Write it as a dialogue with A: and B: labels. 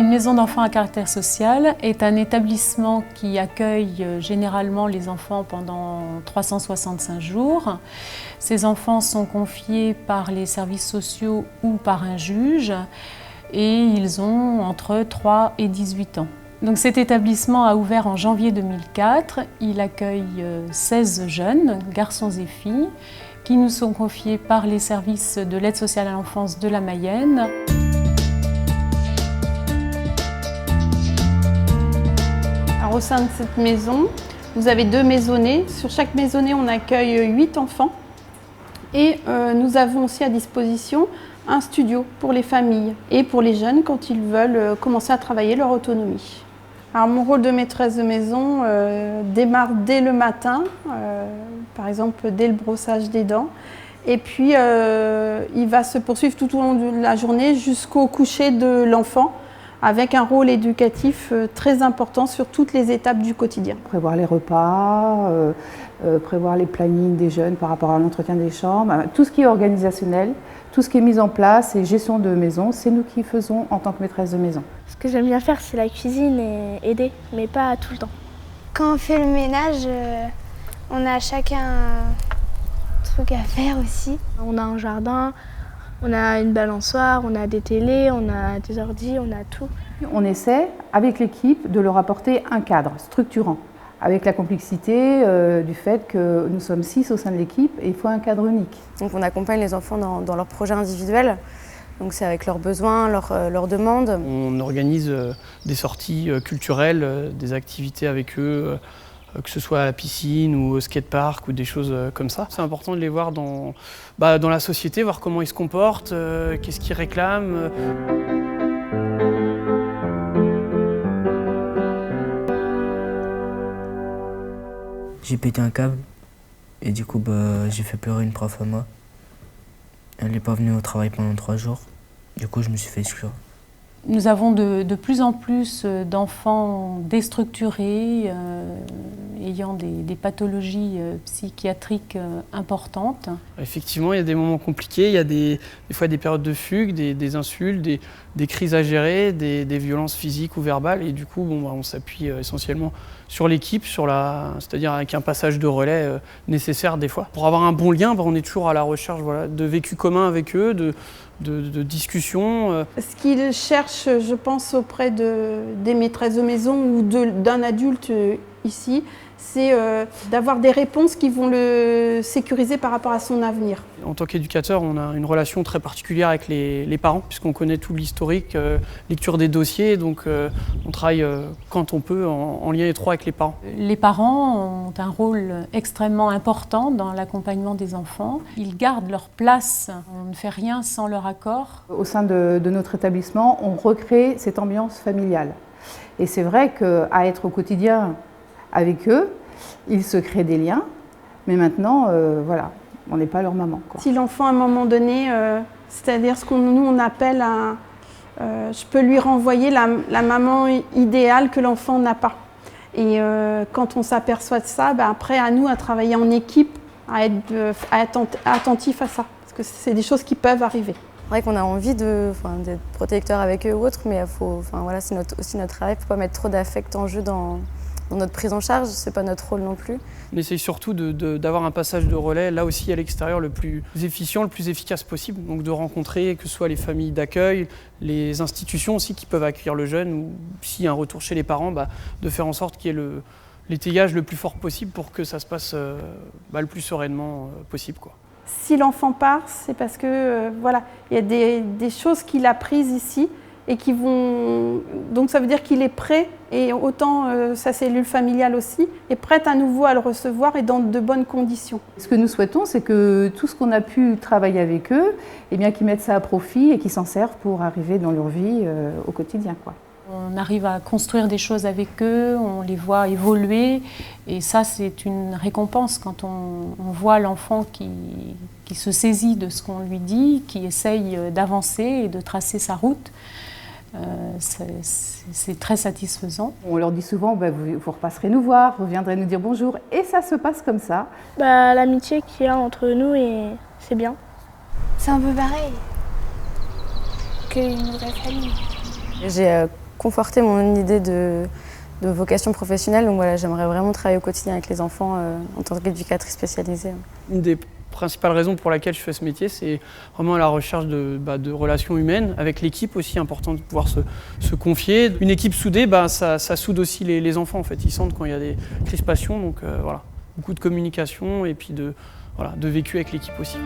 A: Une maison d'enfants à caractère social est un établissement qui accueille généralement les enfants pendant 365 jours. Ces enfants sont confiés par les services sociaux ou par un juge et ils ont entre 3 et 18 ans. Donc cet établissement a ouvert en janvier 2004. Il accueille 16 jeunes, garçons et filles, qui nous sont confiés par les services de l'aide sociale à l'enfance de la Mayenne.
B: Alors, au sein de cette maison, vous avez 2 maisonnées. Sur chaque maisonnée, on accueille 8 enfants. Et nous avons aussi à disposition un studio pour les familles et pour les jeunes quand ils veulent commencer à travailler leur autonomie. Alors, mon rôle de maîtresse de maison démarre dès le matin, par exemple dès le brossage des dents. Et puis il va se poursuivre tout au long de la journée jusqu'au coucher de l'enfant, avec un rôle éducatif très important sur toutes les étapes du quotidien.
C: Prévoir les repas, prévoir les plannings des jeunes par rapport à l'entretien des chambres, tout ce qui est organisationnel, tout ce qui est mis en place et gestion de maison, c'est nous qui faisons en tant que maîtresse de maison.
D: Ce que j'aime bien faire, c'est la cuisine et aider, mais pas tout le temps.
E: Quand on fait le ménage, on a chacun un truc à faire aussi.
D: On a un jardin, on a une balançoire, on a des télés, on a des ordis, on a tout.
C: On essaie, avec l'équipe, de leur apporter un cadre structurant, avec la complexité du fait que nous sommes 6 au sein de l'équipe et il faut un cadre unique.
F: Donc on accompagne les enfants dans leurs projets individuels, donc c'est avec leurs besoins, leurs demandes.
G: On organise des sorties culturelles, des activités avec eux, que ce soit à la piscine ou au skatepark ou des choses comme ça. C'est important de les voir dans la société, voir comment ils se comportent, qu'est-ce qu'ils réclament.
H: J'ai pété un câble et du coup j'ai fait pleurer une prof à moi. Elle n'est pas venue au travail pendant 3 jours. Du coup, je me suis fait exclure.
A: Nous avons de plus en plus d'enfants déstructurés, ayant des pathologies psychiatriques importantes.
G: Effectivement, il y a des moments compliqués, il y a des fois des périodes de fugue, des insultes, des crises à gérer, des violences physiques ou verbales. Et du coup, on s'appuie essentiellement sur l'équipe, c'est-à-dire avec un passage de relais nécessaire des fois. Pour avoir un bon lien, on est toujours à la recherche de vécu commun avec eux, de discussions.
B: Ce qu'ils cherchent, je pense, auprès des maîtresses de maison ou d'un adulte ici, c'est d'avoir des réponses qui vont le sécuriser par rapport à son avenir.
G: En tant qu'éducateur, on a une relation très particulière avec les parents, puisqu'on connaît tout l'historique, lecture des dossiers, donc on travaille quand on peut en lien étroit avec les parents.
A: Les parents ont un rôle extrêmement important dans l'accompagnement des enfants. Ils gardent leur place, on ne fait rien sans leur accord.
C: Au sein de notre établissement, on recrée cette ambiance familiale. Et c'est vrai qu'à être au quotidien avec eux, ils se créent des liens, mais maintenant, on n'est pas leur maman, quoi.
B: Si l'enfant, à un moment donné, c'est-à-dire ce nous on appelle je peux lui renvoyer la maman idéale que l'enfant n'a pas. Et quand on s'aperçoit de ça, après, à nous, à travailler en équipe, à être attentif à ça, parce que c'est des choses qui peuvent arriver.
F: C'est vrai qu'on a envie d'être protecteur avec eux ou autre, mais c'est aussi notre travail, il ne faut pas mettre trop d'affect en jeu dans notre prise en charge, c'est pas notre rôle non plus.
G: On essaye surtout d'avoir un passage de relais, là aussi à l'extérieur, le plus efficient, le plus efficace possible. Donc de rencontrer, que ce soit les familles d'accueil, les institutions aussi qui peuvent accueillir le jeune, ou s'il y a un retour chez les parents, de faire en sorte qu'il y ait l'étayage le plus fort possible pour que ça se passe le plus sereinement possible, quoi.
B: Si l'enfant part, c'est parce que il y a des choses qu'il a prises ici et qui vont. Donc ça veut dire qu'il est prêt, et autant sa cellule familiale aussi, est prête à nouveau à le recevoir et dans de bonnes conditions.
C: Ce que nous souhaitons, c'est que tout ce qu'on a pu travailler avec eux, qu'ils mettent ça à profit et qu'ils s'en servent pour arriver dans leur vie au quotidien, quoi.
A: On arrive à construire des choses avec eux, on les voit évoluer, et ça c'est une récompense quand on voit l'enfant qui se saisit de ce qu'on lui dit, qui essaye d'avancer et de tracer sa route. C'est très satisfaisant.
C: On leur dit souvent, vous repasserez nous voir, vous viendrez nous dire bonjour, et ça se passe comme ça.
D: L'amitié qu'il y a entre nous, c'est bien.
E: C'est un peu pareil qu'une vraie famille.
F: J'ai conforté mon idée de vocation professionnelle. Donc voilà, j'aimerais vraiment travailler au quotidien avec les enfants en tant qu'éducatrice spécialisée.
G: Une des principales raisons pour laquelle je fais ce métier, c'est vraiment la recherche de relations humaines, avec l'équipe aussi, important de pouvoir se confier. Une équipe soudée, ça soude aussi les enfants en fait, ils sentent quand il y a des crispations, donc voilà, beaucoup de communication et puis de vécu avec l'équipe aussi.